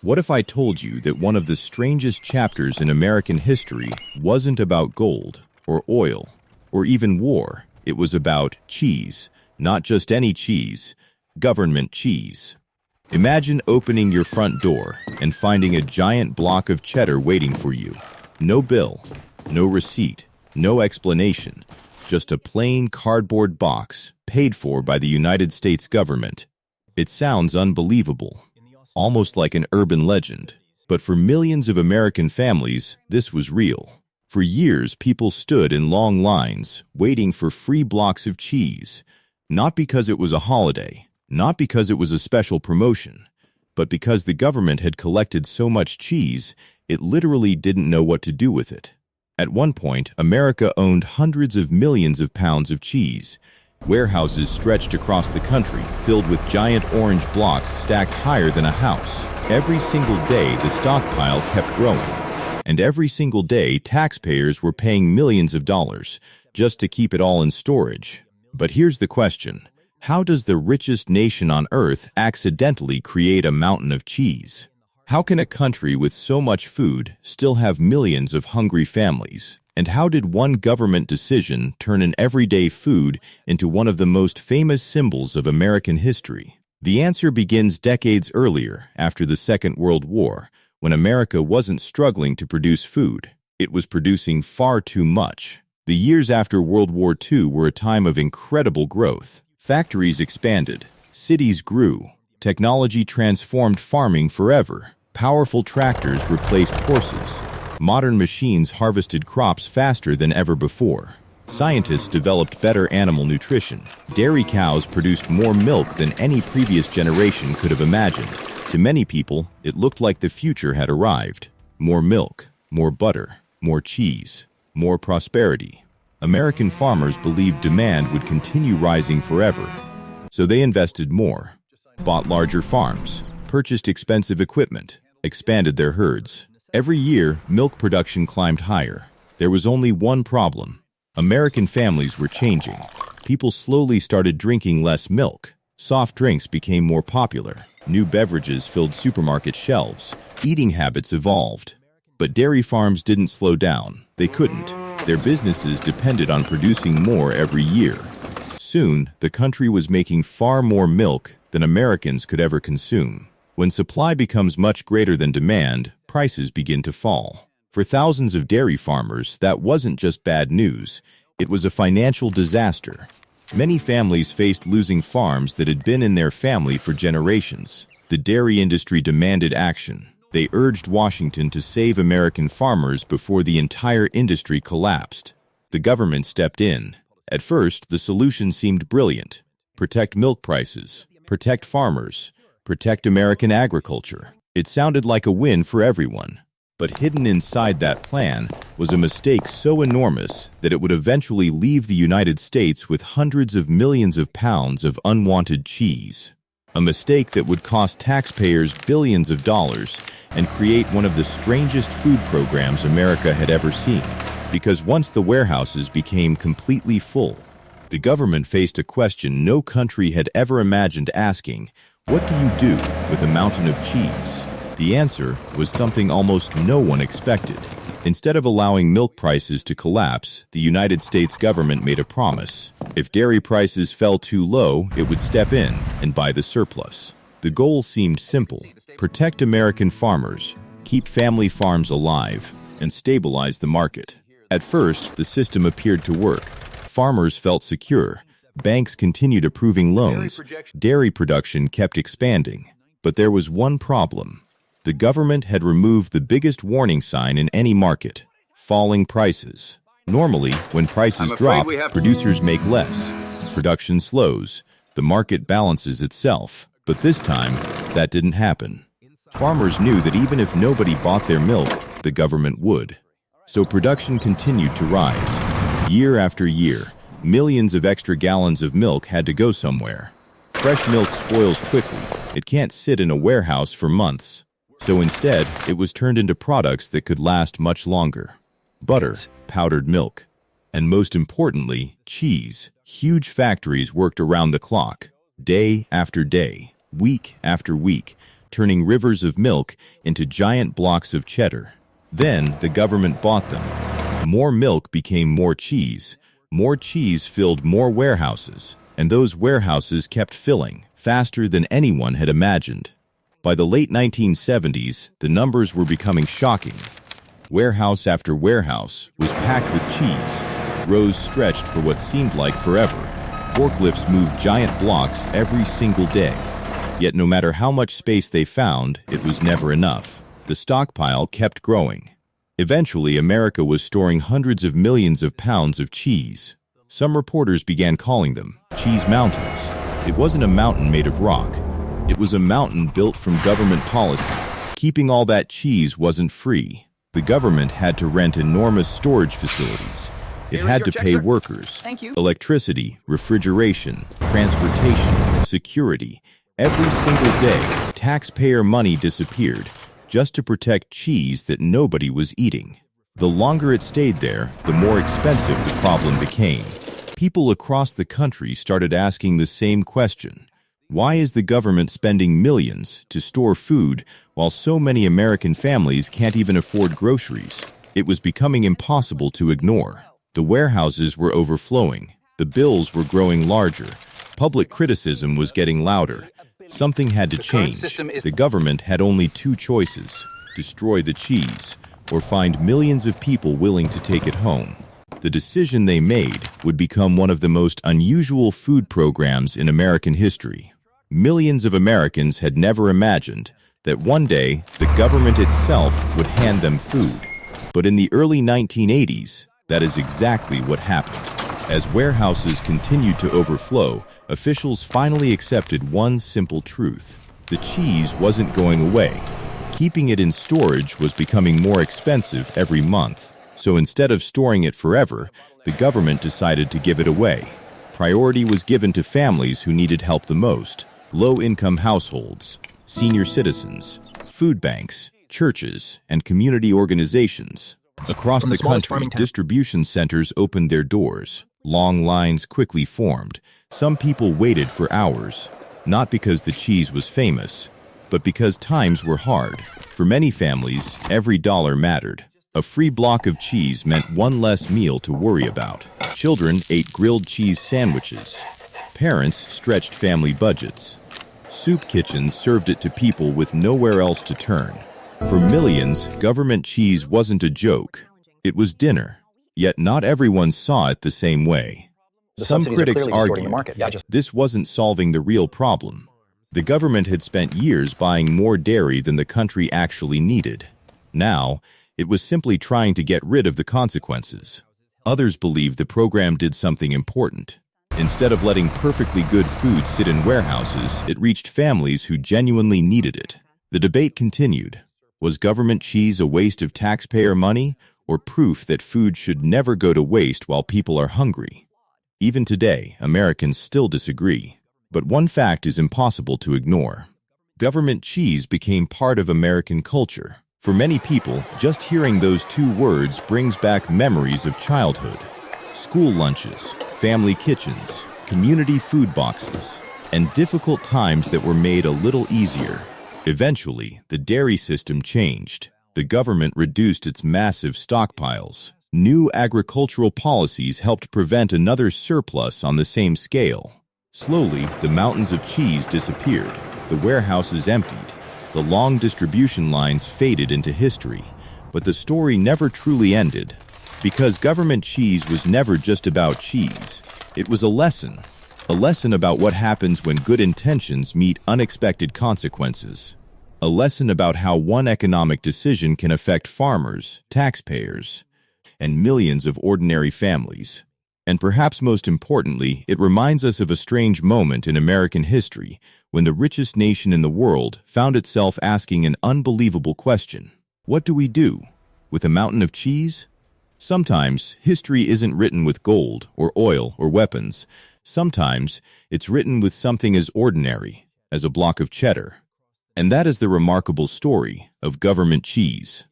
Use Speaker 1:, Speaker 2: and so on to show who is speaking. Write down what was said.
Speaker 1: What if I told you that one of the strangest chapters in American history wasn't about gold, or oil, or even war? It was about cheese, not just any cheese, government cheese. Imagine opening your front door and finding a giant block of cheddar waiting for you. No bill, no receipt, no explanation, just a plain cardboard box paid for by the United States government. It sounds unbelievable, almost like an urban legend. But for millions of American families, this was real. For years, people stood in long lines, waiting for free blocks of cheese, not because it was a holiday, not because it was a special promotion, but because the government had collected so much cheese, it literally didn't know what to do with it. At one point, America owned hundreds of millions of pounds of cheese. Warehouses stretched across the country, filled with giant orange blocks stacked higher than a house. Every single day, the stockpile kept growing. And every single day, taxpayers were paying millions of dollars just to keep it all in storage. But here's the question. How does the richest nation on earth accidentally create a mountain of cheese? How can a country with so much food still have millions of hungry families? And how did one government decision turn an everyday food into one of the most famous symbols of American history? The answer begins decades earlier, after the Second World War, when America wasn't struggling to produce food. It was producing far too much. The years after World War II were a time of incredible growth. Factories expanded, cities grew, technology transformed farming forever. Powerful tractors replaced horses. Modern machines harvested crops faster than ever before. Scientists developed better animal nutrition. Dairy cows produced more milk than any previous generation could have imagined. To many people, it looked like the future had arrived. More milk, more butter, more cheese, more prosperity. American farmers believed demand would continue rising forever. So they invested more, bought larger farms, purchased expensive equipment, expanded their herds. Every year, milk production climbed higher. There was only one problem. American families were changing. People slowly started drinking less milk. Soft drinks became more popular. New beverages filled supermarket shelves. Eating habits evolved. But dairy farms didn't slow down. They couldn't. Their businesses depended on producing more every year. Soon, the country was making far more milk than Americans could ever consume. When supply becomes much greater than demand, prices begin to fall. For thousands of dairy farmers, that wasn't just bad news. It was a financial disaster. Many families faced losing farms that had been in their family for generations. The dairy industry demanded action. They urged Washington to save American farmers before the entire industry collapsed. The government stepped in. At first, the solution seemed brilliant. Protect milk prices, protect farmers, protect American agriculture. It sounded like a win for everyone. But hidden inside that plan was a mistake so enormous that it would eventually leave the United States with hundreds of millions of pounds of unwanted cheese. A mistake that would cost taxpayers billions of dollars and create one of the strangest food programs America had ever seen. Because once the warehouses became completely full, the government faced a question no country had ever imagined asking: what do you do with a mountain of cheese? The answer was something almost no one expected. Instead of allowing milk prices to collapse, the United States government made a promise. If dairy prices fell too low, it would step in and buy the surplus. The goal seemed simple: protect American farmers, keep family farms alive, and stabilize the market. At first, the system appeared to work. Farmers felt secure. Banks continued approving loans. Dairy production kept expanding. But there was one problem. The government had removed the biggest warning sign in any market: falling prices. Normally, when prices drop, producers make less. Production slows. The market balances itself. But this time, that didn't happen. Farmers knew that even if nobody bought their milk, the government would. So production continued to rise. Year after year, millions of extra gallons of milk had to go somewhere. Fresh milk spoils quickly. It can't sit in a warehouse for months. So instead, it was turned into products that could last much longer. Butter, powdered milk, and most importantly, cheese. Huge factories worked around the clock, day after day, week after week, turning rivers of milk into giant blocks of cheddar. Then the government bought them. More milk became more cheese. More cheese filled more warehouses, and those warehouses kept filling faster than anyone had imagined. By the late 1970s, the numbers were becoming shocking. Warehouse after warehouse was packed with cheese. Rows stretched for what seemed like forever. Forklifts moved giant blocks every single day. Yet no matter how much space they found, it was never enough. The stockpile kept growing. Eventually, America was storing hundreds of millions of pounds of cheese. Some reporters began calling them cheese mountains. It wasn't a mountain made of rock. It was a mountain built from government policy. Keeping all that cheese wasn't free. The government had to rent enormous storage facilities. It had to pay workers, electricity, refrigeration, transportation, security. Every single day, taxpayer money disappeared just to protect cheese that nobody was eating. The longer it stayed there, the more expensive the problem became. People across the country started asking the same question. Why is the government spending millions to store food while so many American families can't even afford groceries? It was becoming impossible to ignore. The warehouses were overflowing. The bills were growing larger. Public criticism was getting louder. Something had to change. The government had only two choices: destroy the cheese or find millions of people willing to take it home. The decision they made would become one of the most unusual food programs in American history. Millions of Americans had never imagined that one day the government itself would hand them food. But in the early 1980s, that is exactly what happened. As warehouses continued to overflow, officials finally accepted one simple truth: the cheese wasn't going away. Keeping it in storage was becoming more expensive every month. So instead of storing it forever, the government decided to give it away. Priority was given to families who needed help the most: low-income households, senior citizens, food banks, churches, and community organizations. Across the country, distribution centers opened their doors. Long lines quickly formed. Some people waited for hours, not because the cheese was famous, but because times were hard. For many families, every dollar mattered. A free block of cheese meant one less meal to worry about. Children ate grilled cheese sandwiches. Parents stretched family budgets. Soup kitchens served it to people with nowhere else to turn. For millions, government cheese wasn't a joke. It was dinner. Yet not everyone saw it the same way. Some critics argued this wasn't solving the real problem. The government had spent years buying more dairy than the country actually needed. Now, it was simply trying to get rid of the consequences. Others believed the program did something important. Instead of letting perfectly good food sit in warehouses, it reached families who genuinely needed it. The debate continued. Was government cheese a waste of taxpayer money, or proof that food should never go to waste while people are hungry? Even today, Americans still disagree. But one fact is impossible to ignore. Government cheese became part of American culture. For many people, just hearing those two words brings back memories of childhood. School lunches, family kitchens, community food boxes, and difficult times that were made a little easier. Eventually, the dairy system changed. The government reduced its massive stockpiles. New agricultural policies helped prevent another surplus on the same scale. Slowly, the mountains of cheese disappeared. The warehouses emptied. The long distribution lines faded into history. But the story never truly ended. Because government cheese was never just about cheese. It was a lesson about what happens when good intentions meet unexpected consequences. A lesson about how one economic decision can affect farmers, taxpayers, and millions of ordinary families. And perhaps most importantly, it reminds us of a strange moment in American history when the richest nation in the world found itself asking an unbelievable question. What do we do with a mountain of cheese? Sometimes history isn't written with gold or oil or weapons. Sometimes it's written with something as ordinary as a block of cheddar. And that is the remarkable story of government cheese.